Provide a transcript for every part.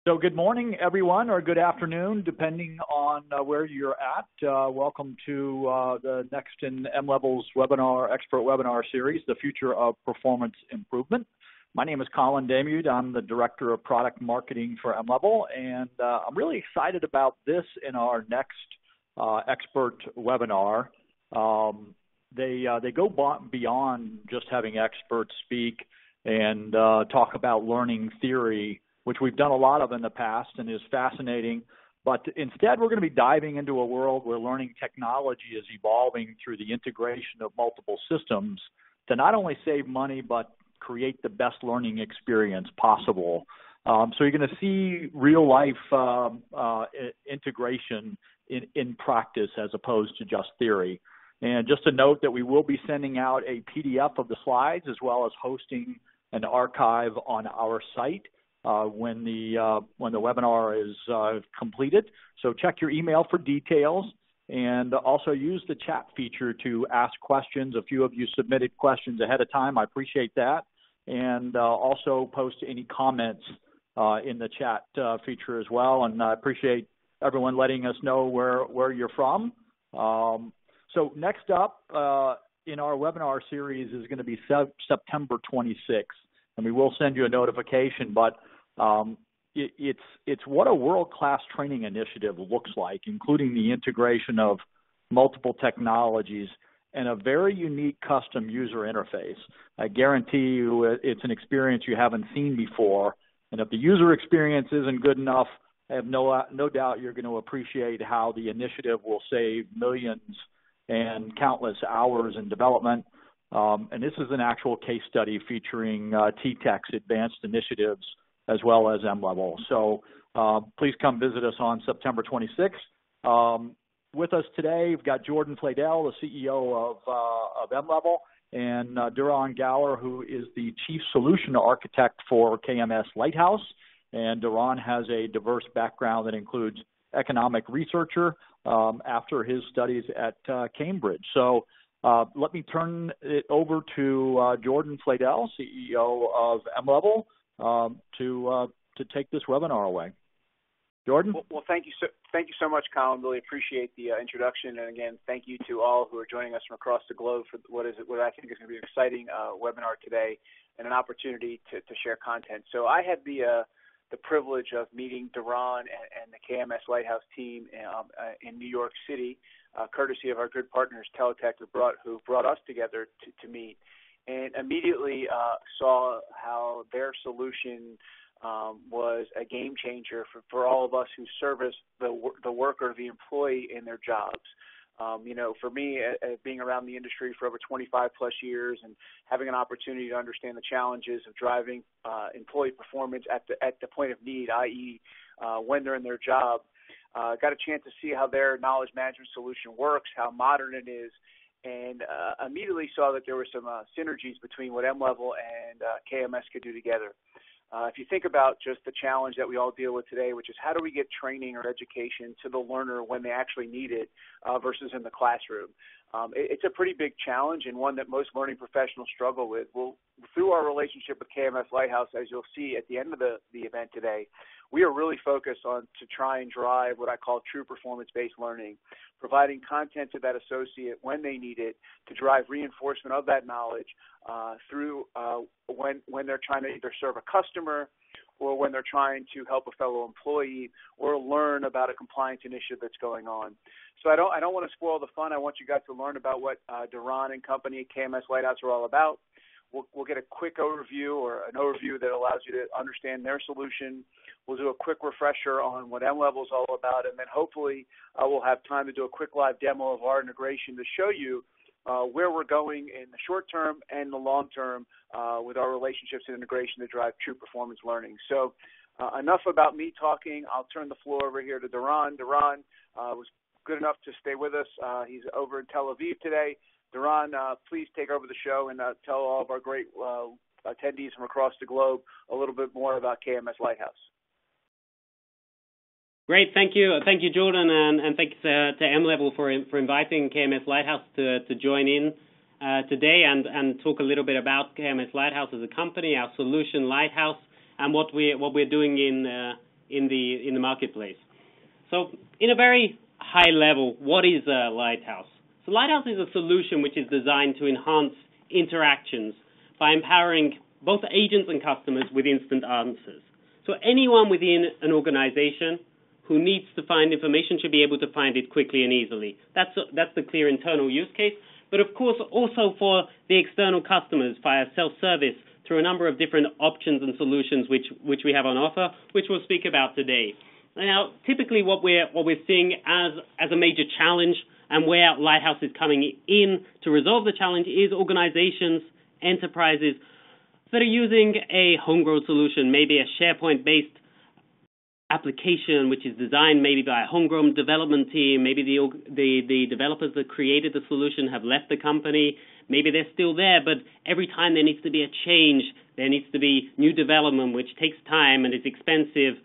So good morning, everyone, or good afternoon, depending on where you're at. Welcome to the next in mLevel's expert webinar series, The Future of Performance Improvement. My name is Colin Damude. I'm the Director of Product Marketing for mLevel, and I'm really excited about this in our next expert webinar. They go beyond just having experts speak and talk about learning theory, which we've done a lot of in the past and is fascinating. But instead, we're going to be diving into a world where learning technology is evolving through the integration of multiple systems to not only save money, but create the best learning experience possible. So you're going to see real-life integration in practice as opposed to just theory. And just to note that we will be sending out a PDF of the slides as well as hosting an archive on our site when the webinar is completed. So check your email for details, and also use the chat feature to ask questions. A few of you submitted questions ahead of time. I appreciate that. And also post any comments in the chat feature as well. And I appreciate everyone letting us know where you're from. So next up in our webinar series is going to be September 26th, and we will send you a notification, but it's what a world-class training initiative looks like, including the integration of multiple technologies and a very unique custom user interface. I guarantee you it's an experience you haven't seen before, and if the user experience isn't good enough, I have no doubt you're going to appreciate how the initiative will save millions and countless hours in development. And this is an actual case study featuring T-Tech's advanced initiatives as well as mLevel. So please come visit us on September 26th. With us today, we've got Jordan Fladell, the CEO of mLevel, and Doron Gower, who is the Chief Solution Architect for KMS Lighthouse. And Doron has a diverse background that includes economic researcher after his studies at Cambridge. So let me turn it over to Jordan Fladell, CEO of mLevel, to take this webinar away. Jordan? Well, thank you so much, Colin. Really appreciate the introduction, and again, thank you to all who are joining us from across the globe for what I think is going to be an exciting webinar today, and an opportunity to share content. So I had the privilege of meeting Doron and the KMS Lighthouse team in New York City, courtesy of our good partners Teletech, who brought us together to meet, and immediately saw how their solution was a game changer for all of us who service the worker, the employee in their jobs. For me, being around the industry for over 25 plus years and having an opportunity to understand the challenges of driving employee performance at the point of need, i.e. When they're in their job, got a chance to see how their knowledge management solution works, how modern it is, and immediately saw that there were some synergies between what mLevel and KMS could do together. If you think about just the challenge that we all deal with today, which is how do we get training or education to the learner when they actually need it versus in the classroom? It's a pretty big challenge, and one that most learning professionals struggle with. Well, through our relationship with KMS Lighthouse, as you'll see at the end of the event today, we are really focused on to try and drive what I call true performance-based learning, providing content to that associate when they need it to drive reinforcement of that knowledge through when they're trying to either serve a customer or when they're trying to help a fellow employee or learn about a compliance initiative that's going on. So I don't want to spoil the fun. I want you guys to learn about what Doron and company at KMS Lighthouse are all about. We'll get a quick overview or an overview that allows you to understand their solution. We'll do a quick refresher on what mLevel is all about, and then hopefully we'll have time to do a quick live demo of our integration to show you where we're going in the short term and the long term with our relationships and integration to drive true performance learning. So enough about me talking. I'll turn the floor over here to Doron. Doron was good enough to stay with us. He's over in Tel Aviv today. Doron, please take over the show and tell all of our great attendees from across the globe a little bit more about KMS Lighthouse. Great, thank you, Jordan, and thanks to mLevel for inviting KMS Lighthouse to join in today and talk a little bit about KMS Lighthouse as a company, our solution Lighthouse, and what we're doing in the marketplace. So in a very high level, what is a Lighthouse? So Lighthouse is a solution which is designed to enhance interactions by empowering both agents and customers with instant answers. So anyone within an organization who needs to find information should be able to find it quickly and easily. That's the clear internal use case. But of course, also for the external customers via self-service through a number of different options and solutions which we have on offer, which we'll speak about today. Now, typically what we're seeing as a major challenge and where Lighthouse is coming in to resolve the challenge is organizations, enterprises that are using a homegrown solution, maybe a SharePoint-based application which is designed maybe by a homegrown development team. Maybe the developers that created the solution have left the company. Maybe they're still there, but every time there needs to be a change, there needs to be new development, which takes time and is expensive.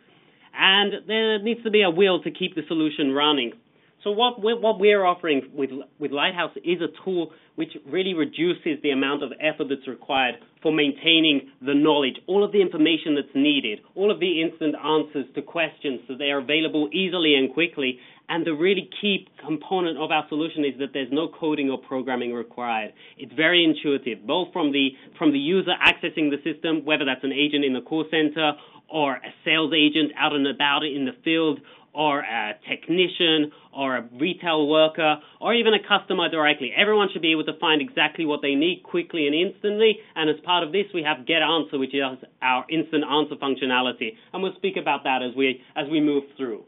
And there needs to be a will to keep the solution running. So what we're offering with Lighthouse is a tool which really reduces the amount of effort that's required for maintaining the knowledge, all of the information that's needed, all of the instant answers to questions so they are available easily and quickly. And the really key component of our solution is that there's no coding or programming required. It's very intuitive, both from the user accessing the system, whether that's an agent in the call center or a sales agent out and about in the field, or a technician, or a retail worker, or even a customer directly. Everyone should be able to find exactly what they need quickly and instantly, and as part of this, we have Get Answer, which is our instant answer functionality, and we'll speak about that as we move through.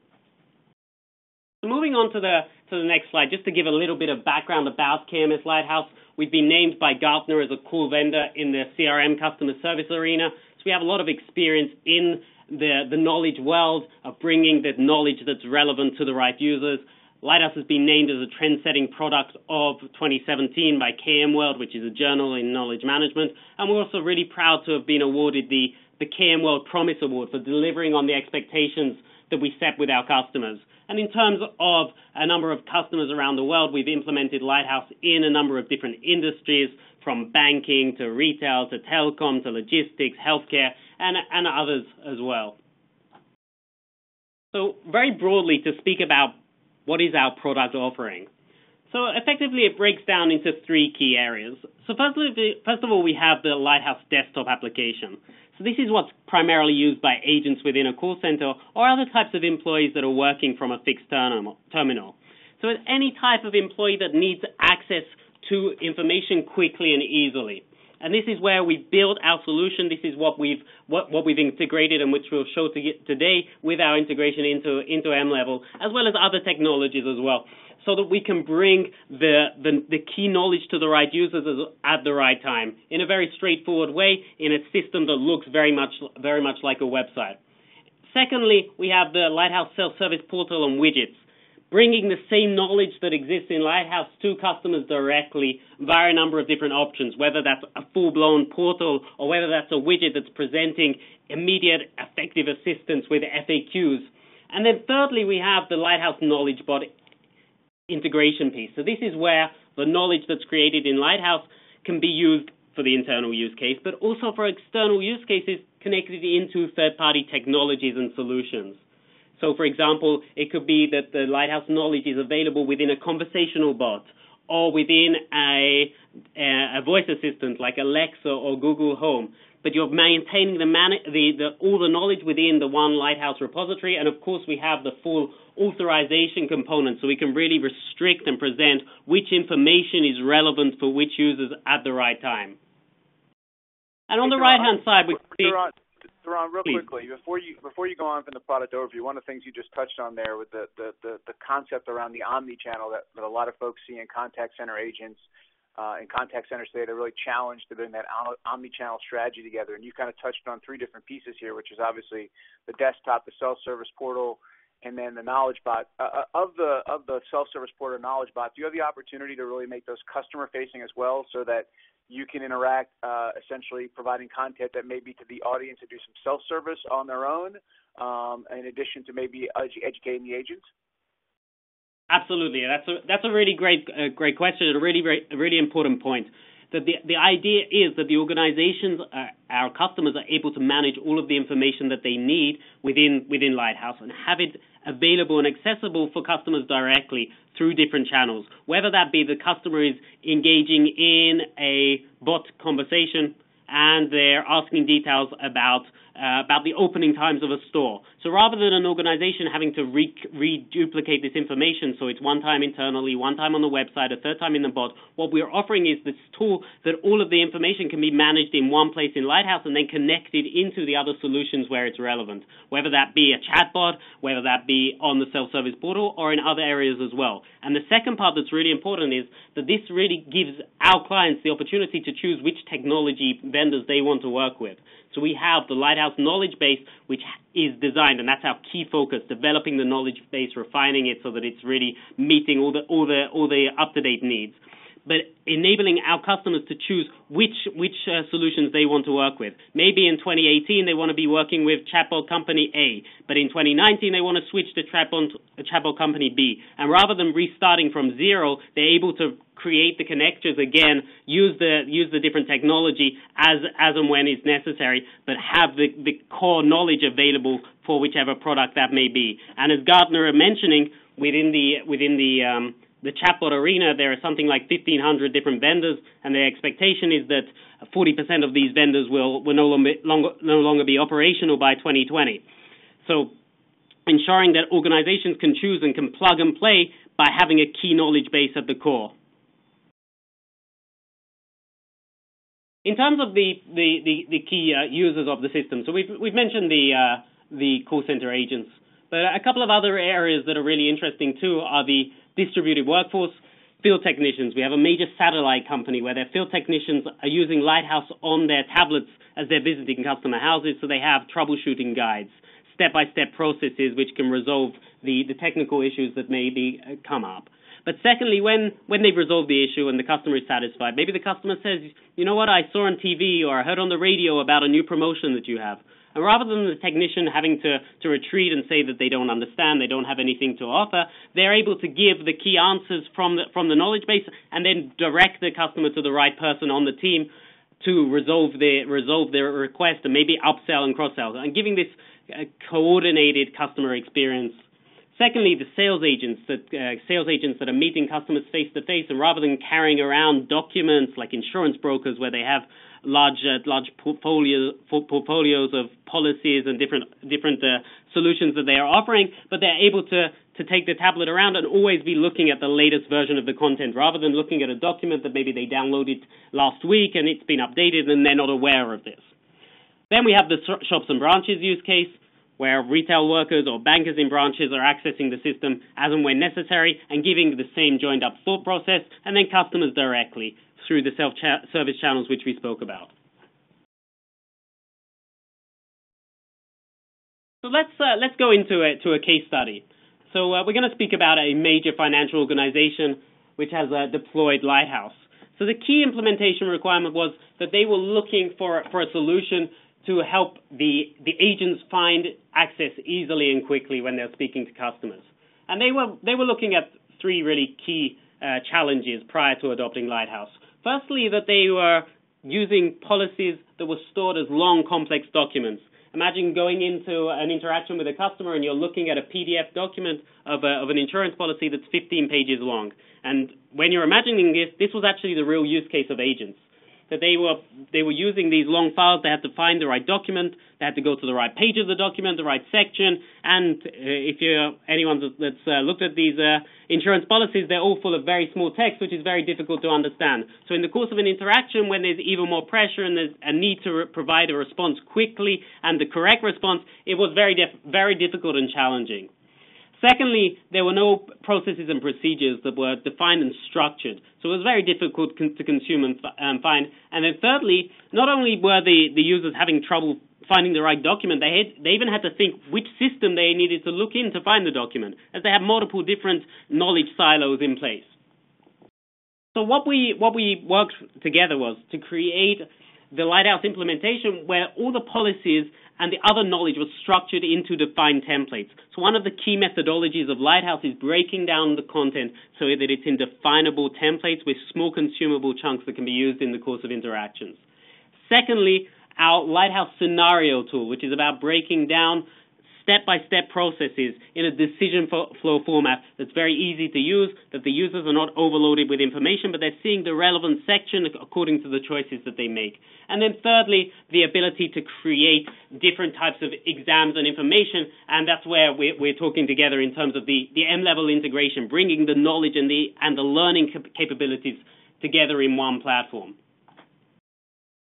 So moving on to the next slide, just to give a little bit of background about KMS Lighthouse, we've been named by Gartner as a cool vendor in the CRM customer service arena, so we have a lot of experience in the knowledge world of bringing the knowledge that's relevant to the right users. Lighthouse has been named as a trend-setting product of 2017 by KM World, which is a journal in knowledge management. And we're also really proud to have been awarded the KM World Promise Award for delivering on the expectations that we set with our customers. And in terms of a number of customers around the world, we've implemented Lighthouse in a number of different industries, from banking to retail to telecom to logistics, healthcare, and others as well. So very broadly, to speak about what is our product offering. So effectively, it breaks down into three key areas. So first of all, we have the Lighthouse desktop application. So this is what's primarily used by agents within a call center or other types of employees that are working from a fixed terminal. So it's any type of employee that needs access to information quickly and easily. And this is where we build our solution. This is what we've integrated and which we'll show today with our integration into mLevel, as well as other technologies as well, so that we can bring the key knowledge to the right users at the right time in a very straightforward way in a system that looks very much like a website. Secondly, we have the Lighthouse self-service portal and widgets, bringing the same knowledge that exists in Lighthouse to customers directly via a number of different options, whether that's a full-blown portal or whether that's a widget that's presenting immediate effective assistance with FAQs. And then thirdly, we have the Lighthouse Knowledge Bot integration piece. So this is where the knowledge that's created in Lighthouse can be used for the internal use case, but also for external use cases connected into third-party technologies and solutions. So, for example, it could be that the Lighthouse knowledge is available within a conversational bot or within a voice assistant like Alexa or Google Home. But you're maintaining all the knowledge within the one Lighthouse repository. And, of course, we have the full authorization component, so we can really restrict and present which information is relevant for which users at the right time. And on the right-hand side, we see... Doron, real quickly, before you go on from the product overview, one of the things you just touched on there with the concept around the omni-channel that a lot of folks see in contact center agents and contact centers today, they're really challenged to bring that omni-channel strategy together. And you kind of touched on three different pieces here, which is obviously the desktop, the self-service portal, and then the knowledge bot. Of the self-service portal knowledge bot, do you have the opportunity to really make those customer-facing as well, so that you can interact, essentially providing content that may be to the audience to do some self-service on their own, in addition to maybe educating the agents? Absolutely. That's a really great question, a really important point. that the idea is that the organizations, our customers, are able to manage all of the information that they need within Lighthouse and have it available and accessible for customers directly through different channels, whether that be the customer is engaging in a bot conversation and they're asking details about the opening times of a store. So rather than an organization having to reduplicate this information, so it's one time internally, one time on the website, a third time in the bot, what we're offering is this tool that all of the information can be managed in one place in Lighthouse and then connected into the other solutions where it's relevant, whether that be a chatbot, whether that be on the self-service portal, or in other areas as well. And the second part that's really important is that this really gives our clients the opportunity to choose which technology vendors they want to work with. So we have the Lighthouse knowledge base, which is designed, and that's our key focus, developing the knowledge base, refining it so that it's really meeting all the up-to-date needs, but enabling our customers to choose which solutions they want to work with. Maybe in 2018 they want to be working with chatbot company A, but in 2019 they want to switch to chatbot company B. And rather than restarting from zero, they're able to create the connectors again, use the different technology as and when is necessary, but have the core knowledge available for whichever product that may be. And as Gartner are mentioning, within the chatbot arena, there are something like 1,500 different vendors, and the expectation is that 40% of these vendors will no longer be operational by 2020. So ensuring that organizations can choose and can plug and play by having a key knowledge base at the core. In terms of the key users of the system, so we've mentioned the call center agents, but a couple of other areas that are really interesting too are the distributed workforce, field technicians. We have a major satellite company where their field technicians are using Lighthouse on their tablets as they're visiting customer houses, so they have troubleshooting guides, step-by-step processes which can resolve the technical issues that maybe come up. But secondly, when they've resolved the issue and the customer is satisfied, maybe the customer says, you know what, I saw on TV or I heard on the radio about a new promotion that you have. And rather than the technician having to retreat and say that they don't understand, they don't have anything to offer, they're able to give the key answers from the knowledge base and then direct the customer to the right person on the team to resolve their request and maybe upsell and cross-sell, and giving this coordinated customer experience. Secondly, the sales agents that are meeting customers face to face, and rather than carrying around documents like insurance brokers where they have large portfolios of policies and different solutions that they are offering, but they're able to take the tablet around and always be looking at the latest version of the content, rather than looking at a document that maybe they downloaded last week and it's been updated and they're not aware of this. Then we have the shops and branches use case, where retail workers or bankers in branches are accessing the system as and when necessary and giving the same joined-up thought process, and then customers directly through the self-service channels which we spoke about. So let's go into a case study. So we're going to speak about a major financial organization which has deployed Lighthouse. So the key implementation requirement was that they were looking for a solution to help the agents find access easily and quickly when they're speaking to customers. And they were looking at three really key challenges prior to adopting Lighthouse. Firstly, that they were using policies that were stored as long, complex documents. Imagine going into an interaction with a customer and you're looking at a PDF document of an insurance policy that's 15 pages long. And when you're imagining this was actually the real use case of agents. That they were using these long files. They had to find the right document. They had to go to the right page of the document, the right section. And if you're anyone that's looked at these insurance policies, they're all full of very small text, which is very difficult to understand. So in the course of an interaction, when there's even more pressure and there's a need to provide a response quickly and the correct response, it was very difficult and challenging. Secondly, there were no processes and procedures that were defined and structured, so it was very difficult to consume and find. And then thirdly, not only were the users having trouble finding the right document, they even had to think which system they needed to look in to find the document, as they have multiple different knowledge silos in place. So what we worked together was to create the Lighthouse implementation where all the policies and the other knowledge was structured into defined templates. So one of the key methodologies of Lighthouse is breaking down the content so that it's in definable templates with small consumable chunks that can be used in the course of interactions. Secondly, our Lighthouse scenario tool, which is about breaking down step-by-step processes in a decision flow format that's very easy to use, that the users are not overloaded with information, but they're seeing the relevant section according to the choices that they make. And then thirdly, the ability to create different types of exams and information, and that's where we're talking together in terms of the mLevel integration, bringing the knowledge and the learning capabilities together in one platform.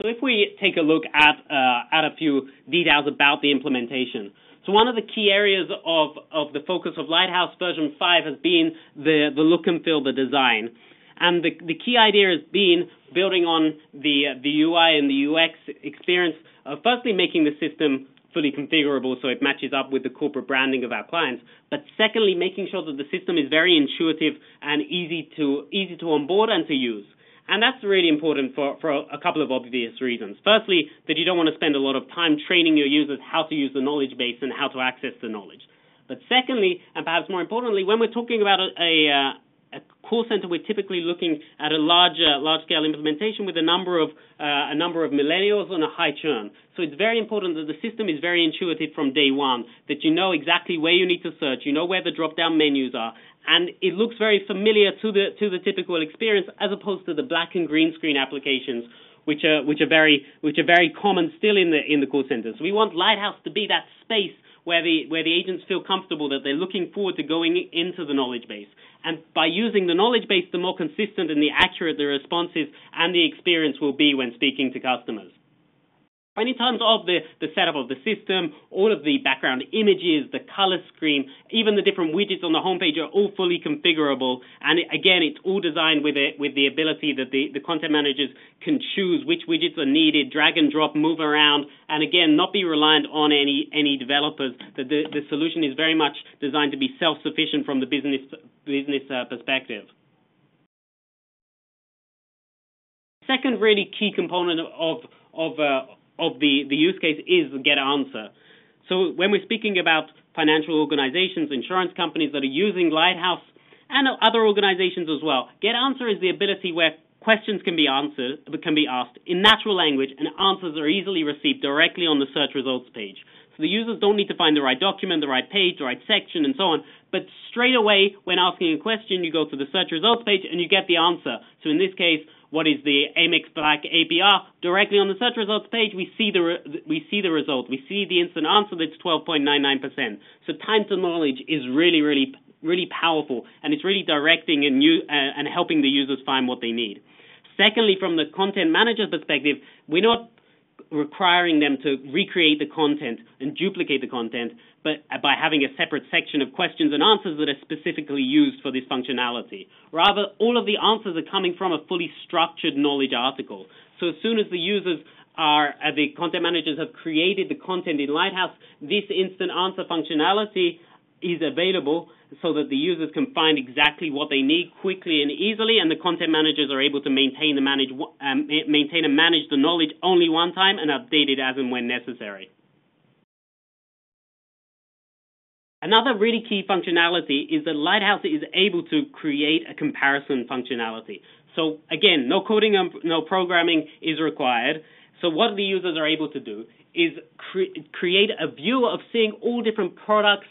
So if we take a look at a few details about the implementation. So one of the key areas of the focus of Lighthouse version 5 has been the look and feel, the design. And the key idea has been building on the UI and the UX experience of firstly making the system fully configurable so it matches up with the corporate branding of our clients, but secondly making sure that the system is very intuitive and easy to onboard and to use. And that's really important for a couple of obvious reasons. Firstly, that you don't want to spend a lot of time training your users how to use the knowledge base and how to access the knowledge. But secondly, and perhaps more importantly, when we're talking about a call center, we're typically looking at a large-scale implementation with a number of millennials and a high churn. So it's very important that the system is very intuitive from day one, that you know exactly where you need to search, you know where the drop-down menus are, and it looks very familiar to the typical experience as opposed to the black and green screen applications, which are very common still in the call centers. So we want Lighthouse to be that space where the agents feel comfortable that they're looking forward to going into the knowledge base. And by using the knowledge base, the more consistent and the accurate the responses and the experience will be when speaking to customers. And in terms of the setup of the system, all of the background images, the color scheme, even the different widgets on the homepage are all fully configurable. And again, it's all designed with the ability that the content managers can choose which widgets are needed, drag and drop, move around, and again, not be reliant on any developers. The solution is very much designed to be self-sufficient from the business perspective. Second really key component of the use case is get answer. So when we're speaking about financial organizations, insurance companies that are using Lighthouse, and other organizations as well, get answer is the ability where questions can be asked in natural language and answers are easily received directly on the search results page. So the users don't need to find the right document, the right page, the right section, and so on. But straight away, when asking a question, you go to the search results page and you get the answer. So in this case, what is the Amex Black APR? Directly on the search results page, we see the result. We see the instant answer that's 12.99%. So time to knowledge is really, really, really powerful, and it's really directing and helping the users find what they need. Secondly, from the content manager's perspective, we're not requiring them to recreate the content and duplicate the content, but by having a separate section of questions and answers that are specifically used for this functionality. Rather, all of the answers are coming from a fully structured knowledge article. So as soon as the content managers have created the content in Lighthouse, this instant answer functionality is available so that the users can find exactly what they need quickly and easily, and the content managers are able to maintain and manage the knowledge only one time and update it as and when necessary. Another really key functionality is that Lighthouse is able to create a comparison functionality. So again, no coding and no programming is required. So what the users are able to do is create a view of seeing all different products,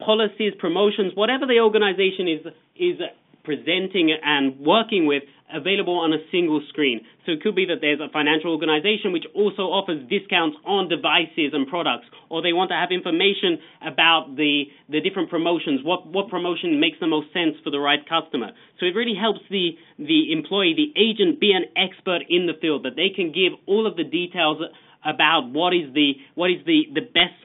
policies, promotions, whatever the organization is presenting and working with, available on a single screen. So it could be that there's a financial organization which also offers discounts on devices and products, or they want to have information about the different promotions, what promotion makes the most sense for the right customer. So it really helps the employee, the agent, be an expert in the field, that they can give all of the details about what is the best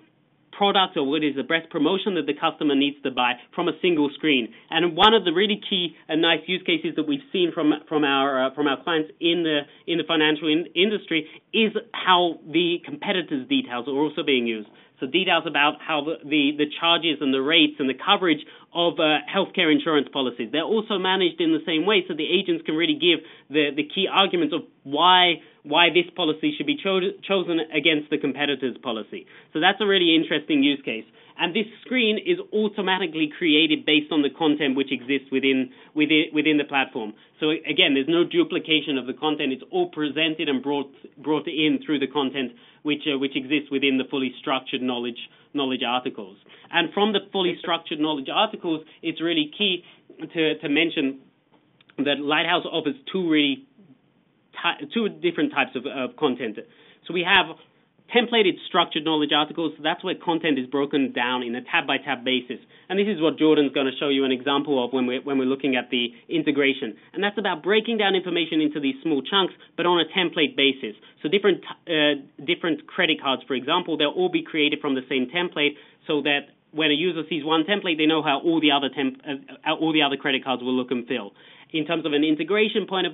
product or what is the best promotion that the customer needs to buy from a single screen. And one of the really key and nice use cases that we've seen from our clients in the financial industry is how the competitors' details are also being used. So details about how the charges and the rates and the coverage of healthcare insurance policies, they're also managed in the same way, so the agents can really give the key arguments of why why this policy should be chosen against the competitor's policy. So that's a really interesting use case. And this screen is automatically created based on the content which exists within the platform. So again, there's no duplication of the content. It's all presented and brought in through the content which exists within the fully structured knowledge articles. And from the fully structured knowledge articles, it's really key to mention that Lighthouse offers two different types of content. So we have templated structured knowledge articles. So that's where content is broken down in a tab-by-tab basis. And this is what Jordan's going to show you an example of when we're looking at the integration. And that's about breaking down information into these small chunks, but on a template basis. So different credit cards, for example, they'll all be created from the same template so that when a user sees one template, they know how all the other credit cards will look and feel. In terms of an integration point of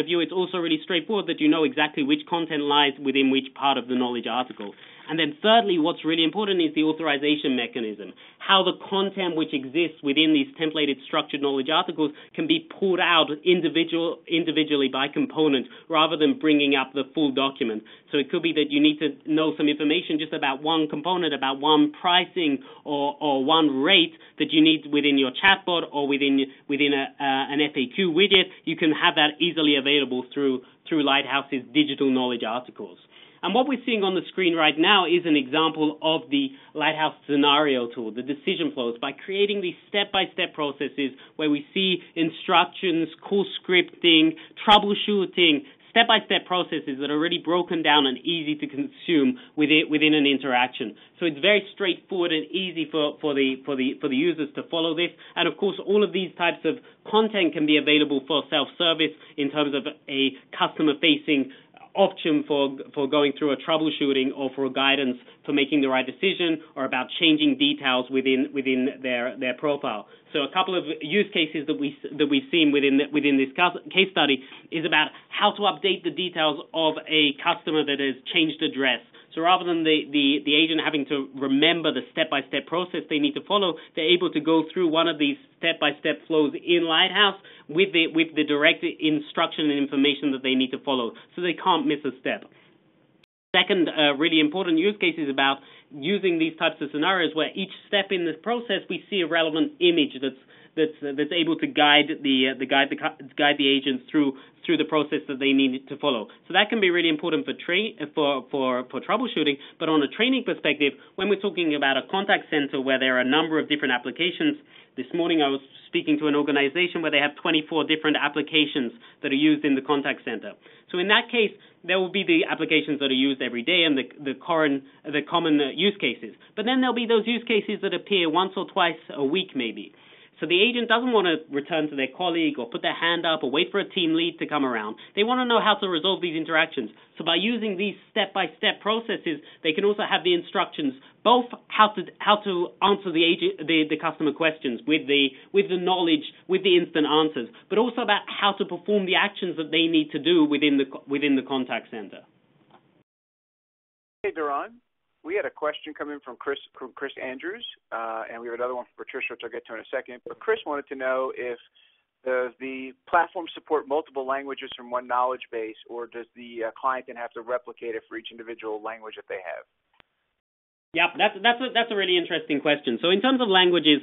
view, it's also really straightforward that you know exactly which content lies within which part of the knowledge article. And then thirdly, what's really important is the authorization mechanism, how the content which exists within these templated structured knowledge articles can be pulled out individually by component rather than bringing up the full document. So it could be that you need to know some information just about one component, about one pricing or one rate that you need within your chatbot or within an FAQ widget. You can have that easily available through Lighthouse's digital knowledge articles. And what we're seeing on the screen right now is an example of the Lighthouse scenario tool, the decision flows, by creating these step-by-step processes where we see instructions, call scripting, troubleshooting, step-by-step processes that are already broken down and easy to consume within an interaction. So it's very straightforward and easy for the users to follow this. And of course, all of these types of content can be available for self-service in terms of a customer-facing option for going through a troubleshooting or for guidance for making the right decision or about changing details within their profile. So a couple of use cases that we've seen within this case study is about how to update the details of a customer that has changed address. So rather than the agent having to remember the step-by-step process they need to follow, they're able to go through one of these step-by-step flows in Lighthouse with the direct instruction and information that they need to follow, so they can't miss a step. Second really important use case is about using these types of scenarios where each step in this process we see a relevant image that's able to guide the agents through the process that they need to follow. So that can be really important for troubleshooting. But on a training perspective, when we're talking about a contact center where there are a number of different applications, this morning I was speaking to an organization where they have 24 different applications that are used in the contact center. So in that case, there will be the applications that are used every day and the common use cases. But then there'll be those use cases that appear once or twice a week maybe. So the agent doesn't want to return to their colleague or put their hand up or wait for a team lead to come around. They want to know how to resolve these interactions. So by using these step-by-step processes, they can also have the instructions, both how to answer the customer questions with the knowledge, with the instant answers, but also about how to perform the actions that they need to do within the contact center. Hey, Doron. We had a question come in from Chris Andrews, and we have another one from Patricia, which I'll get to in a second. But Chris wanted to know if does the platform support multiple languages from one knowledge base, or does the client then have to replicate it for each individual language that they have? Yeah, that's a really interesting question. So in terms of languages,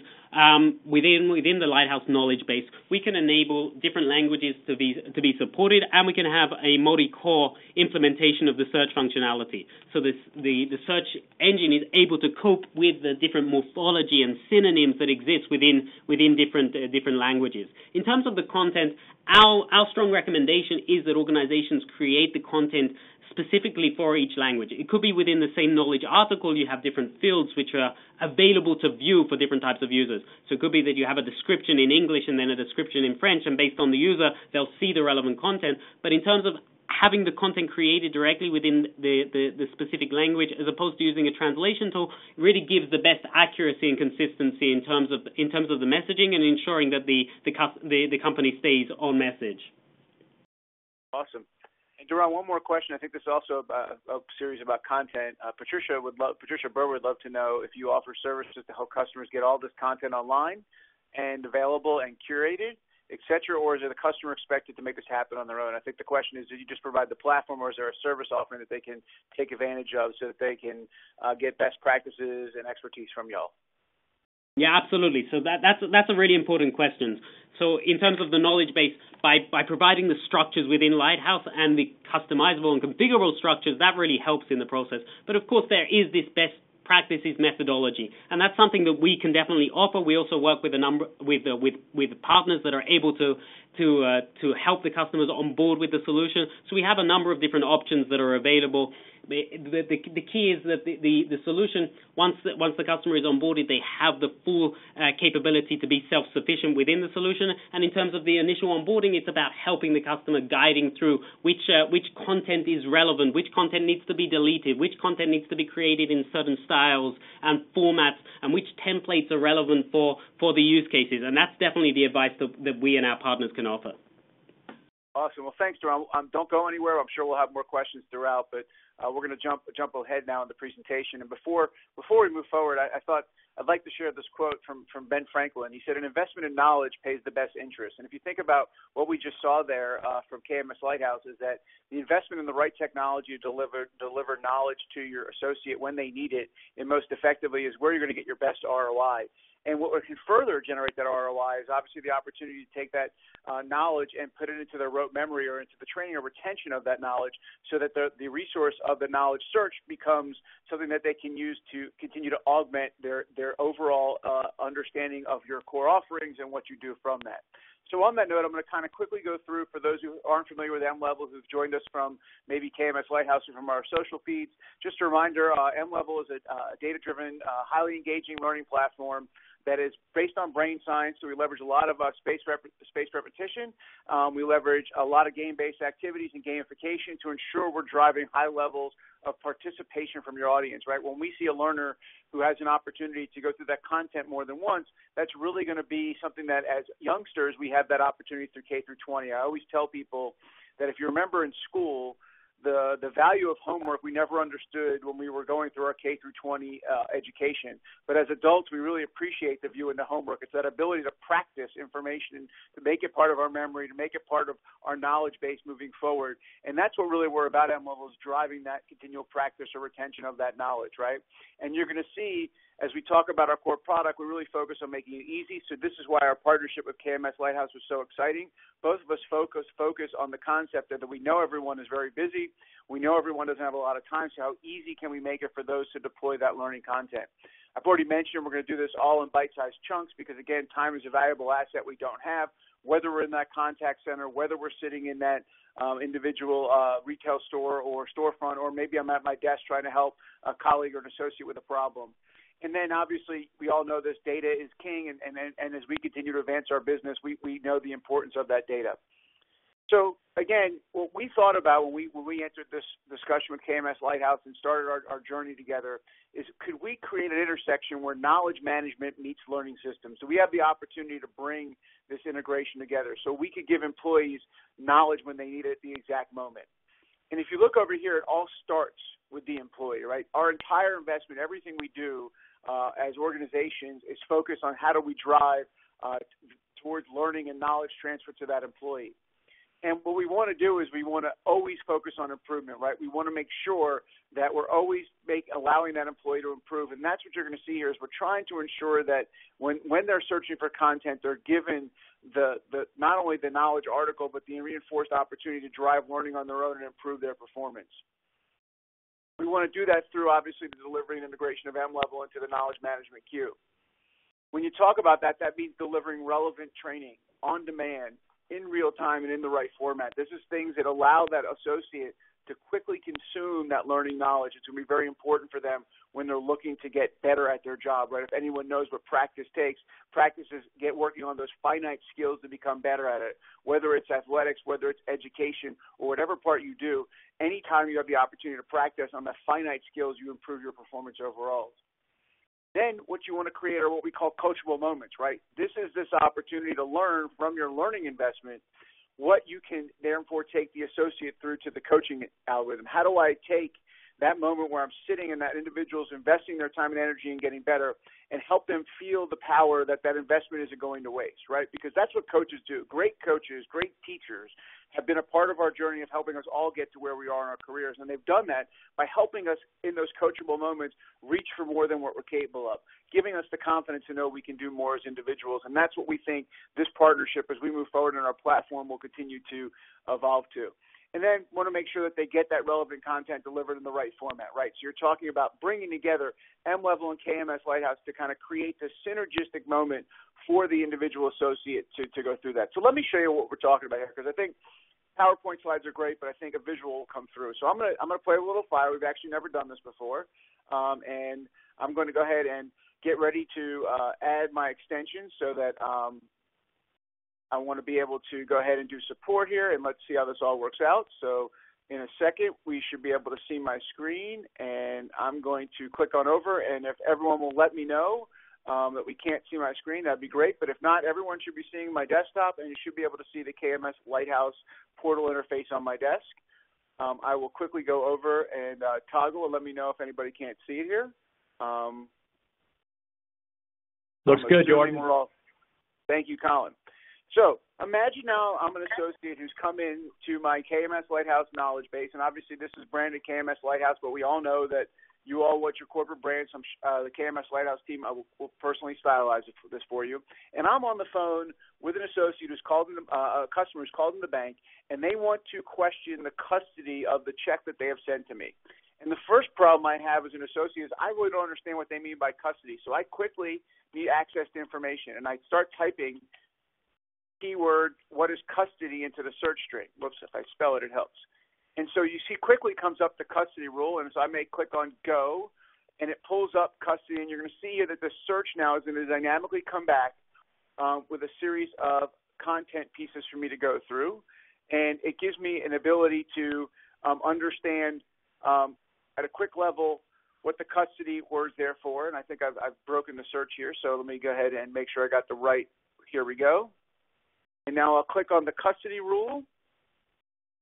within the Lighthouse knowledge base, we can enable different languages to be supported, and we can have a multi-core implementation of the search functionality. So the search engine is able to cope with the different morphology and synonyms that exist within different languages. In terms of the content, our strong recommendation is that organizations create the content specifically for each language. It could be within the same knowledge article. You have different fields which are available to view for different types of users. So it could be that you have a description in English and then a description in French, and based on the user, they'll see the relevant content. But in terms of having the content created directly within the specific language, as opposed to using a translation tool, really gives the best accuracy and consistency in terms of the messaging and ensuring that the company stays on message. Awesome. And Doron, one more question. I think this is also a series about content. Patricia Burr would love to know if you offer services to help customers get all this content online and available and curated. et cetera, or is it the customer expected to make this happen on their own? I think the question is, do you just provide the platform, or is there a service offering that they can take advantage of so that they can get best practices and expertise from y'all? Yeah, absolutely. So that's a really important question. So in terms of the knowledge base, by providing the structures within Lighthouse and the customizable and configurable structures, that really helps in the process. But of course, there is this best practices methodology, and that's something that we can definitely offer. We also work with a number with partners that are able to help the customers on board with the solution. So we have a number of different options that are available. The key is that the solution, once the customer is onboarded, they have the full capability to be self-sufficient within the solution. And in terms of the initial onboarding, it's about helping the customer, guiding through which content is relevant, which content needs to be deleted, which content needs to be created in certain styles and formats, and which templates are relevant for the use cases. And that's definitely the advice that we and our partners can offer. Awesome. Well, thanks, Doron. Don't go anywhere. I'm sure we'll have more questions throughout, but we're going to jump ahead now in the presentation. And before we move forward, I thought I'd like to share this quote from Ben Franklin. He said, "An investment in knowledge pays the best interest." And if you think about what we just saw there from KMS Lighthouse, is that the investment in the right technology to deliver knowledge to your associate when they need it and most effectively is where you're going to get your best ROI. And what can further generate that ROI is obviously the opportunity to take that knowledge and put it into their rote memory or into the training or retention of that knowledge, so that the resource of the knowledge search becomes something that they can use to continue to augment their overall understanding of your core offerings and what you do from that. So on that note, I'm going to kind of quickly go through, for those who aren't familiar with mLevel, who've joined us from maybe KMS Lighthouse or from our social feeds, just a reminder, mLevel is a data-driven, highly engaging learning platform that is based on brain science. So we leverage a lot of spaced repetition. We leverage a lot of game-based activities and gamification to ensure we're driving high levels of participation from your audience, right? When we see a learner who has an opportunity to go through that content more than once, that's really going to be something that as youngsters, we have that opportunity through K through 20. I always tell people that if you remember in school, the value of homework we never understood when we were going through our K through 20 education. But as adults, we really appreciate the view in the homework. It's that ability to practice information, to make it part of our memory, to make it part of our knowledge base moving forward. And that's what really we're about mLevel, is driving that continual practice or retention of that knowledge, right? And you're going to see, as we talk about our core product, we really focus on making it easy. So this is why our partnership with KMS Lighthouse was so exciting. Both of us focus on the concept that we know everyone is very busy. We know everyone doesn't have a lot of time, so how easy can we make it for those to deploy that learning content? I've already mentioned we're going to do this all in bite-sized chunks because, again, time is a valuable asset we don't have. Whether we're in that contact center, whether we're sitting in that individual retail store or storefront, or maybe I'm at my desk trying to help a colleague or an associate with a problem. And then, obviously, we all know this data is king, and as we continue to advance our business, we know the importance of that data. So, again, what we thought about when we entered this discussion with KMS Lighthouse and started our journey together is, could we create an intersection where knowledge management meets learning systems? So we have the opportunity to bring this integration together so we could give employees knowledge when they need it at the exact moment. And if you look over here, it all starts with the employee, right? Our entire investment, everything we do as organizations is focused on how do we drive towards learning and knowledge transfer to that employee. And what we want to do is we want to always focus on improvement, right? We want to make sure that we're always allowing that employee to improve. And that's what you're going to see here is we're trying to ensure that when they're searching for content, they're given the not only the knowledge article, but the reinforced opportunity to drive learning on their own and improve their performance. We want to do that through, obviously, the delivery and integration of mLevel into the knowledge management queue. When you talk about that, that means delivering relevant training on demand, in real time, and in the right format. This is things that allow that associate to quickly consume that learning knowledge. It's going to be very important for them when they're looking to get better at their job, right? If anyone knows what practice takes, practice is working on those finite skills to become better at it, whether it's athletics, whether it's education, or whatever part you do. Anytime you have the opportunity to practice on the finite skills, you improve your performance overall. Then what you want to create are what we call coachable moments, right? This is this opportunity to learn from your learning investment what you can therefore take the associate through to the coaching algorithm. How do I take that moment where I'm sitting and that individual's investing their time and energy and getting better, and help them feel the power that that investment isn't going to waste, right? Because that's what coaches do. Great coaches, great teachers have been a part of our journey of helping us all get to where we are in our careers. And they've done that by helping us in those coachable moments reach for more than what we're capable of, giving us the confidence to know we can do more as individuals. And that's what we think this partnership, as we move forward in our platform, will continue to evolve to. And then want to make sure that they get that relevant content delivered in the right format, right? So you're talking about bringing together mLevel and KMS Lighthouse to kind of create this synergistic moment for the individual associate to go through that. So let me show you what we're talking about here, because I think PowerPoint slides are great, but I think a visual will come through. So I'm gonna play a little fire. We've actually never done this before, and I'm going to go ahead and get ready to add my extension so that I want to be able to go ahead and do support here, and let's see how this all works out. So in a second, we should be able to see my screen, and I'm going to click on over, and if everyone will let me know that we can't see my screen, that'd be great. But if not, everyone should be seeing my desktop, and you should be able to see the KMS Lighthouse portal interface on my desk. I will quickly go over and toggle and let me know if anybody can't see it here. Looks good, Jordan. Thank you, Colin. So imagine now I'm an associate who's come in to my KMS Lighthouse knowledge base, and obviously this is branded KMS Lighthouse, but we all know that you all want your corporate brand. So the KMS Lighthouse team, I will personally stylize this for you. And I'm on the phone with an associate who's called in, a customer who's called in the bank, and they want to question the custody of the check that they have sent to me. And the first problem I have as an associate is I really don't understand what they mean by custody. So I quickly need access to information, and I start typing keyword, what is custody, into the search string. Whoops, if I spell it, it helps. And so you see quickly comes up the custody rule, and so I may click on go, and it pulls up custody, and you're going to see here that the search now is going to dynamically come back with a series of content pieces for me to go through, and it gives me an ability to understand at a quick level what the custody word's there for, and I think I've broken the search here, so let me go ahead and make sure I got the right, here we go. And now I'll click on the custody rule,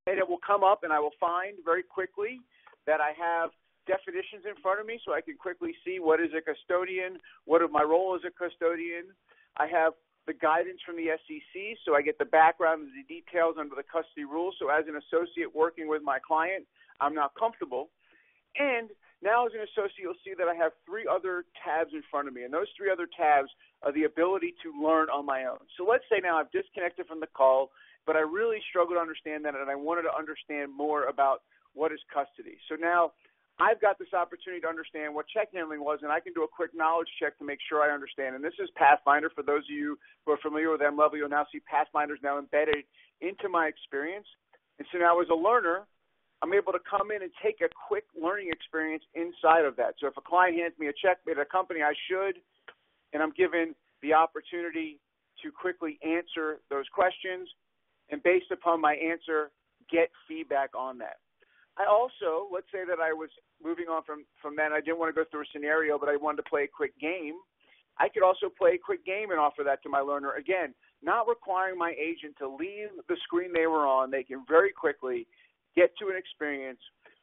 and it will come up, and I will find very quickly that I have definitions in front of me, so I can quickly see what is a custodian, what is my role as a custodian. I have the guidance from the SEC, so I get the background and the details under the custody rule. So as an associate working with my client, I'm now comfortable. And now as an associate, you'll see that I have 3 other tabs in front of me, and those 3 other tabs are the ability to learn on my own. So let's say now I've disconnected from the call, but I really struggled to understand that, and I wanted to understand more about what is custody. So now I've got this opportunity to understand what check handling was, and I can do a quick knowledge check to make sure I understand. And this is Pathfinder. For those of you who are familiar with mLevel, you'll now see Pathfinder's now embedded into my experience. And so now as a learner, I'm able to come in and take a quick learning experience inside of that. So if a client hands me a check at a company, I should, and I'm given the opportunity to quickly answer those questions, and based upon my answer, get feedback on that. I also, let's say that I was moving on from that, and I didn't want to go through a scenario, but I wanted to play a quick game. I could also play a quick game and offer that to my learner. Again, not requiring my agent to leave the screen they were on. They can very quickly get to an experience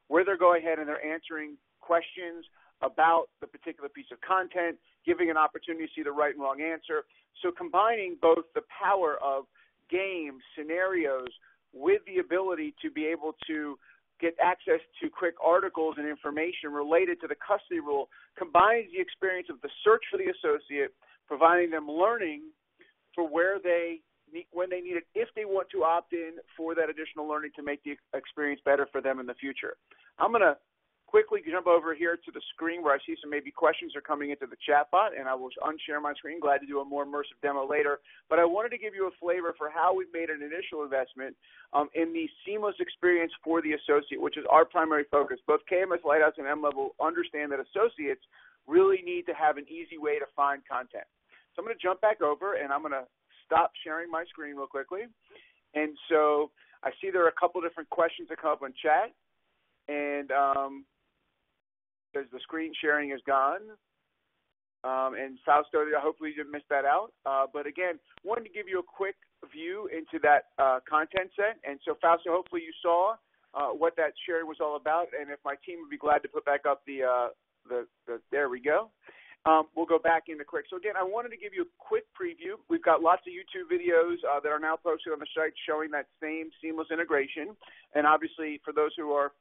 where they're going ahead and they're answering questions about the particular piece of content, giving an opportunity to see the right and wrong answer. So combining both the power of games, scenarios, with the ability to be able to get access to quick articles and information related to the custody rule combines the experience of the search for the associate, providing them learning for where they when they need it, if they want to opt in for that additional learning to make the experience better for them in the future. I'm going to quickly jump over here to the screen where I see some maybe questions are coming into the chat bot, and I will unshare my screen. Glad to do a more immersive demo later. But I wanted to give you a flavor for how we've made an initial investment in the seamless experience for the associate, which is our primary focus. Both KMS Lighthouse and mLevel understand that associates really need to have an easy way to find content. So I'm going to jump back over, and I'm going to stop sharing my screen real quickly. And so I see there are a couple different questions that come up in chat, and because the screen sharing is gone. And Fausto, hopefully you didn't miss that out. But again, wanted to give you a quick view into that content set. And so Fausto, hopefully you saw what that sharing was all about, and if my team would be glad to put back up the there we go. We'll go back into quick. So again, I wanted to give you a quick preview. We've got lots of YouTube videos that are now posted on the site showing that same seamless integration. And obviously, for those who are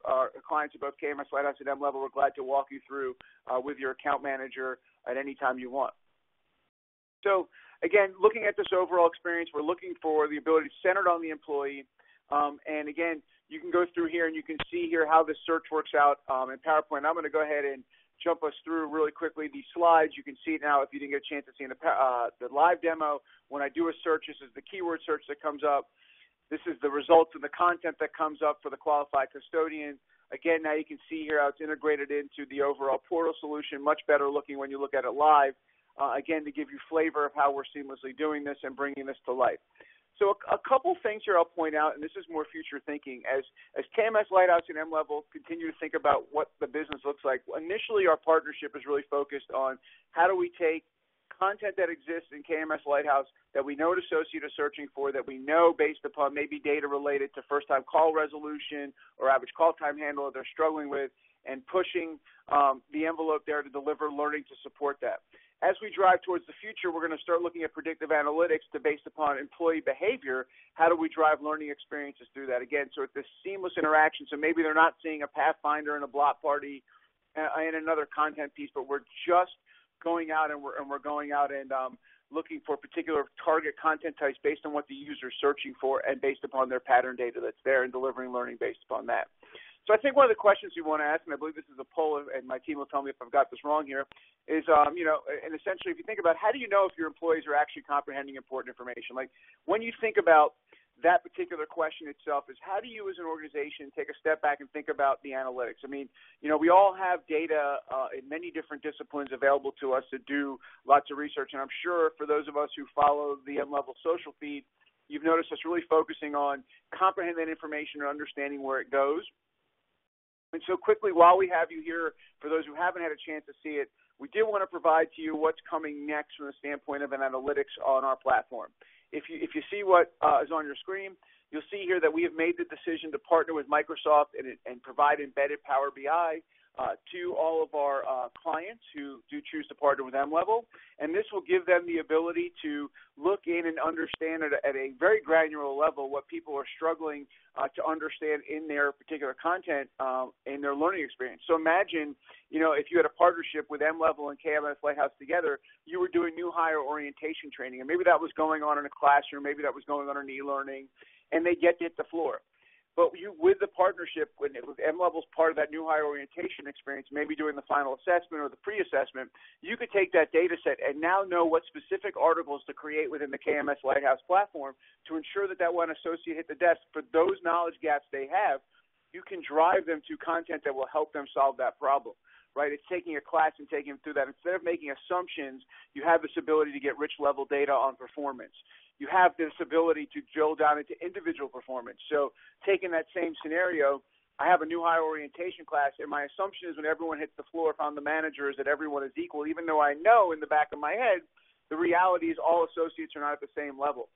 clients of both KMS Lighthouse and mLevel, we're glad to walk you through with your account manager at any time you want. So again, looking at this overall experience, we're looking for the ability centered on the employee. And again, you can go through here and you can see here how this search works out in PowerPoint. I'm going to go ahead and jump us through really quickly these slides. You can see it now if you didn't get a chance to see in the live demo. When I do a search, this is the keyword search that comes up. This is the results and the content that comes up for the qualified custodian. Again, now you can see here how it's integrated into the overall portal solution, much better looking when you look at it live. Again, to give you flavor of how we're seamlessly doing this and bringing this to life. So a couple things here I'll point out, and this is more future thinking. As KMS Lighthouse and mLevel continue to think about what the business looks like, initially our partnership is really focused on how do we take content that exists in KMS Lighthouse that we know an associate is searching for, that we know based upon maybe data related to first-time call resolution or average call time handle that they're struggling with, and pushing the envelope there to deliver learning to support that. As we drive towards the future, we're going to start looking at predictive analytics based upon employee behavior. How do we drive learning experiences through that? Again, so it's this seamless interaction. So maybe they're not seeing a Pathfinder and a block party and another content piece, but we're just going out and we're going out and looking for particular target content types based on what the user is searching for and based upon their pattern data that's there and delivering learning based upon that. So I think one of the questions you want to ask, and I believe this is a poll, and my team will tell me if I've got this wrong here, is, and essentially if you think about how do you know if your employees are actually comprehending important information? Like when you think about that particular question itself is how do you as an organization take a step back and think about the analytics? I mean, we all have data in many different disciplines available to us to do lots of research, and I'm sure for those of us who follow the mLevel social feed, you've noticed us really focusing on comprehending that information and understanding where it goes. And so quickly, while we have you here, for those who haven't had a chance to see it, we did want to provide to you what's coming next from the standpoint of an analytics on our platform. If you see what is on your screen, you'll see here that we have made the decision to partner with Microsoft and provide embedded Power BI to all of our clients who do choose to partner with mLevel. And this will give them the ability to look in and understand at a very granular level what people are struggling to understand in their particular content in their learning experience. So imagine, if you had a partnership with mLevel and KMS Lighthouse together, you were doing new hire orientation training, and maybe that was going on in a classroom, maybe that was going on in e-learning, and they get to hit the floor. But with the partnership, with mLevel's part of that new hire orientation experience, maybe doing the final assessment or the pre-assessment, you could take that data set and now know what specific articles to create within the KMS Lighthouse platform to ensure that one associate hit the desk. For those knowledge gaps they have, you can drive them to content that will help them solve that problem. Right? It's taking a class and taking them through that. Instead of making assumptions, you have this ability to get rich level data on performance. You have this ability to drill down into individual performance. So taking that same scenario, I have a new hire orientation class, and my assumption is when everyone hits the floor, if I'm the manager, is that everyone is equal, even though I know in the back of my head the reality is all associates are not at the same level.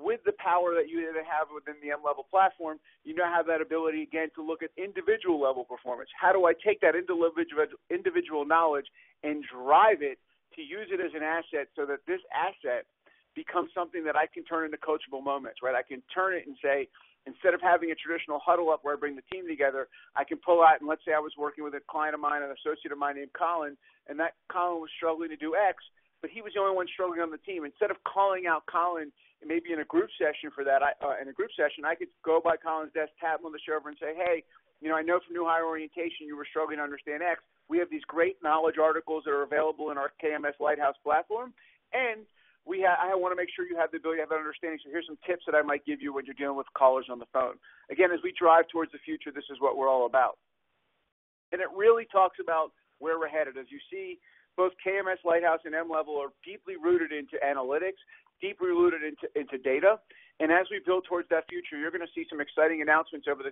With the power that you have within the mLevel platform, you now have that ability, again, to look at individual level performance. How do I take that individual knowledge and drive it to use it as an asset so that this asset becomes something that I can turn into coachable moments, right? I can turn it and say, instead of having a traditional huddle up where I bring the team together, I can pull out, and let's say I was working with a client of mine, an associate of mine named Colin, and that Colin was struggling to do X, but he was the only one struggling on the team. Instead of calling out Colin, maybe in a group session for that, I could go by Colin's desk, tap him on the shoulder, and say, hey, I know from new hire orientation you were struggling to understand X. We have these great knowledge articles that are available in our KMS Lighthouse platform, and I want to make sure you have the ability to have that understanding. So here's some tips that I might give you when you're dealing with callers on the phone. Again, as we drive towards the future, this is what we're all about. And it really talks about where we're headed. As you see, both KMS Lighthouse and mLevel are deeply rooted into analytics, deeply rooted into data. And as we build towards that future, you're going to see some exciting announcements over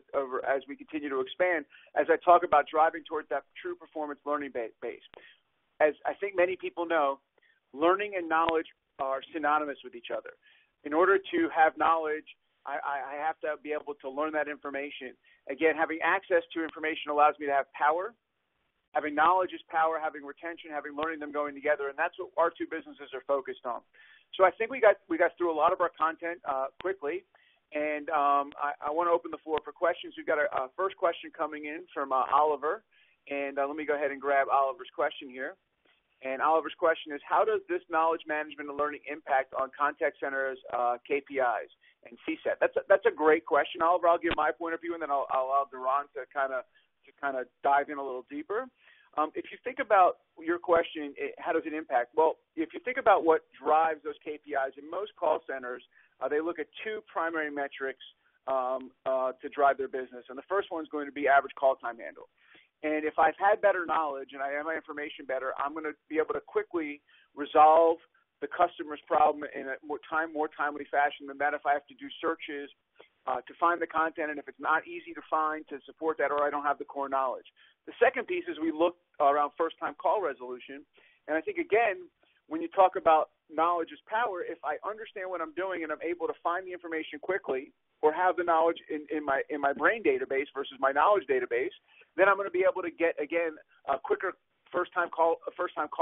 as we continue to expand, as I talk about driving towards that true performance learning base. As I think many people know, learning and knowledge are synonymous with each other. In order to have knowledge, I have to be able to learn that information. Again, having access to information allows me to have power. Having knowledge is power. Having retention, having learning, them going together, and that's what our two businesses are focused on. So I think we got through a lot of our content quickly, and I want to open the floor for questions. We've got a first question coming in from Oliver, and let me go ahead and grab Oliver's question here. And Oliver's question is, how does this knowledge management and learning impact on contact centers, KPIs, and CSAT? That's a great question, Oliver. I'll give my point of view, and then I'll allow Doron to kind of dive in a little deeper. If you think about your question, how does it impact? Well, if you think about what drives those KPIs, in most call centers, they look at two primary metrics to drive their business. And the first one is going to be average call time handle. And if I've had better knowledge and I have my information better, I'm going to be able to quickly resolve the customer's problem in a more timely fashion than that if I have to do searches to find the content, and if it's not easy to find, to support that, or I don't have the core knowledge. The second piece is we look around first-time call resolution, and I think, again, when you talk about knowledge is power, if I understand what I'm doing and I'm able to find the information quickly or have the knowledge in my brain database versus my knowledge database, then I'm going to be able to get, again, a quicker first-time call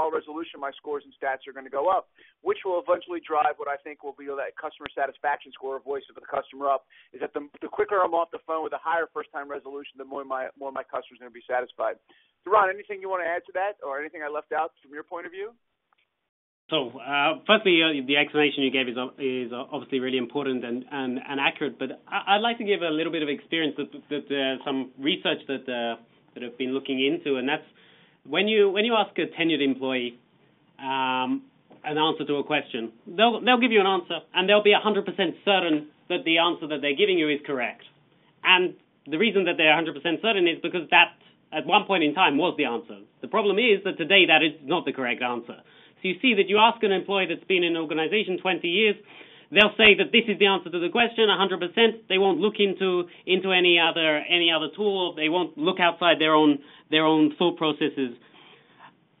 resolution. My scores and stats are going to go up, which will eventually drive what I think will be that customer satisfaction score, or voice of the customer up, is that the quicker I'm off the phone with a higher first-time resolution, the more my customers are going to be satisfied. Doron, anything you want to add to that, or anything I left out from your point of view? So, firstly, the explanation you gave is obviously really important and accurate, but I'd like to give a little bit of experience that some research that I've been looking into, and that's when you ask a tenured employee an answer to a question, they'll give you an answer, and they'll be 100% certain that the answer that they're giving you is correct. And the reason that they're 100% certain is because that, at one point in time, was the answer. The problem is that today that is not the correct answer. So you see that you ask an employee that's been in an organization 20 years, they'll say that this is the answer to the question, 100%. They won't look into any other tool. They won't look outside their own thought processes.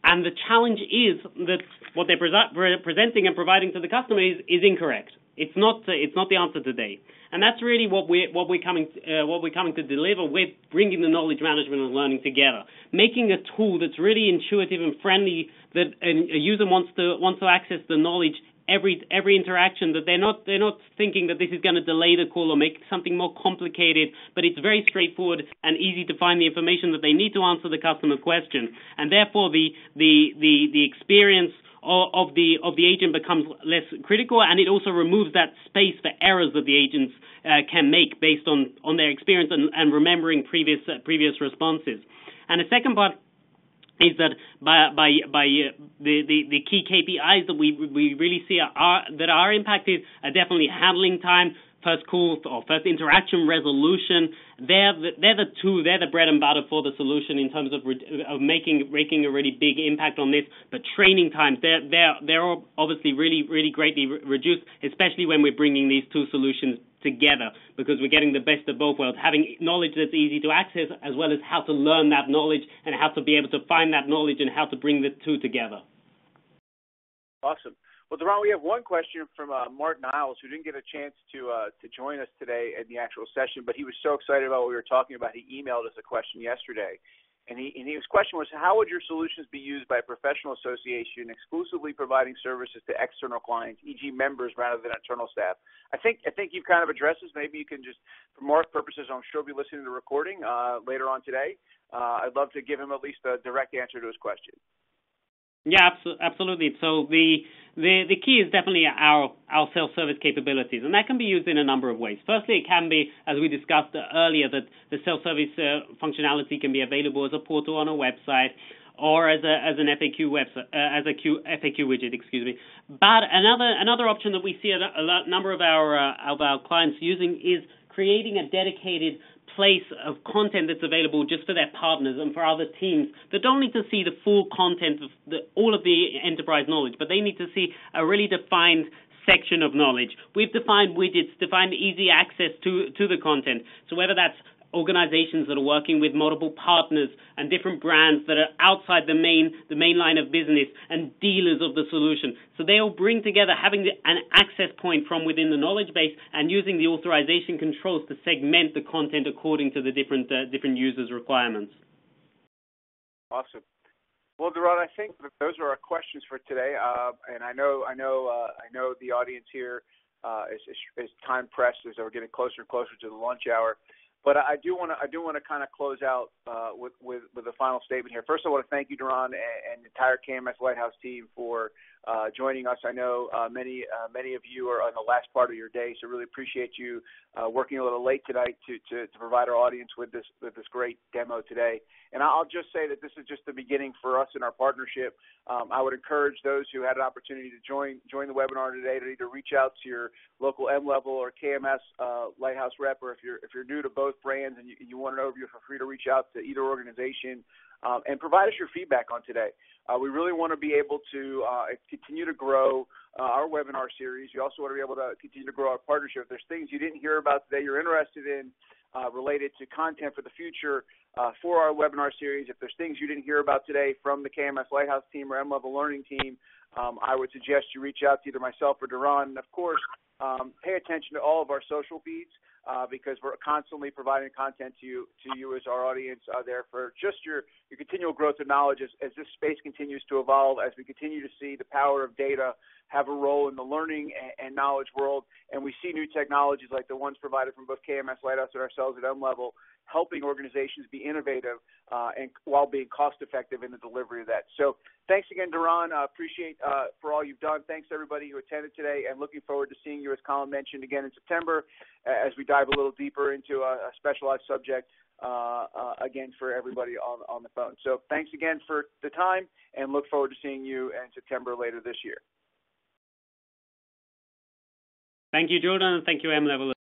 And the challenge is that what they're presenting and providing to the customer is incorrect. It's not the answer today. And that's really what we're coming to deliver with bringing the knowledge management and learning together, making a tool that's really intuitive and friendly, that a user wants to access the knowledge every interaction, that they're not thinking that this is going to delay the call or make something more complicated, but it's very straightforward and easy to find the information that they need to answer the customer question, and therefore the experience of the agent becomes less critical, and it also removes that space for errors that the agents can make based on their experience and remembering previous responses. And the second part is that by the key KPIs that we really see that are impacted are definitely handling time, first call or first interaction resolution. They're the bread and butter for the solution in terms of making a really big impact on this. But training times, they're obviously really greatly reduced, especially when we're bringing these two solutions together, because we're getting the best of both worlds, having knowledge that's easy to access, as well as how to learn that knowledge and how to be able to find that knowledge and how to bring the two together. Awesome. Well, Doron, we have one question from Mark Niles, who didn't get a chance to join us today in the actual session, but he was so excited about what we were talking about, he emailed us a question yesterday. And his question was, how would your solutions be used by a professional association exclusively providing services to external clients, e.g. members rather than internal staff? I think you've kind of addressed this. Maybe you can just, for Mark purposes, I'm sure he'll be listening to the recording later on today. I'd love to give him at least a direct answer to his question. Yeah, absolutely. So the key is definitely our self-service capabilities, and that can be used in a number of ways. Firstly, it can be, as we discussed earlier, that the self-service functionality can be available as a portal on a website or as an FAQ website, as a FAQ widget, excuse me. But another option that we see a number of our clients using is creating a dedicated place of content that's available just for their partners and for other teams that don't need to see the full content of all of the enterprise knowledge, but they need to see a really defined section of knowledge. We've defined widgets, defined easy access to the content. So whether that's organizations that are working with multiple partners and different brands that are outside the main line of business and dealers of the solution. So they all bring together having an access point from within the knowledge base and using the authorization controls to segment the content according to the different users' requirements. Awesome. Well, Doron, I think those are our questions for today, and I know the audience here is time pressed as we're getting closer and closer to the lunch hour. But I do want to kind of close out with a final statement here. First, I want to thank you, Doron, and the entire KMS Lighthouse team for joining us. I know many of you are on the last part of your day, so really appreciate you working a little late tonight to provide our audience with this great demo today. And I'll just say that this is just the beginning for us in our partnership. I would encourage those who had an opportunity to join the webinar today to either reach out to your local mLevel or KMS Lighthouse rep, or if you're new to both brands and you want an overview, feel free to reach out to either organization and provide us your feedback on today. We really want to be able to continue to grow our webinar series. We also want to be able to continue to grow our partnership. If there's things you didn't hear about today you're interested in related to content for the future for our webinar series, if there's things you didn't hear about today from the KMS Lighthouse team or mLevel Learning team, I would suggest you reach out to either myself or Doron. And, of course, pay attention to all of our social feeds because we're constantly providing content to you as our audience there for just your continual growth of knowledge as this space continues to evolve, as we continue to see the power of data have a role in the learning and knowledge world, and we see new technologies like the ones provided from both KMS Lighthouse and ourselves at mLevel helping organizations be innovative and while being cost-effective in the delivery of that. So thanks again, Doron. Appreciate for all you've done. Thanks to everybody who attended today, and looking forward to seeing you, as Colin mentioned, again in September as we dive a little deeper into a specialized subject again for everybody on the phone. So thanks again for the time, and look forward to seeing you in September later this year. Thank you, Jordan, and thank you, mLevel.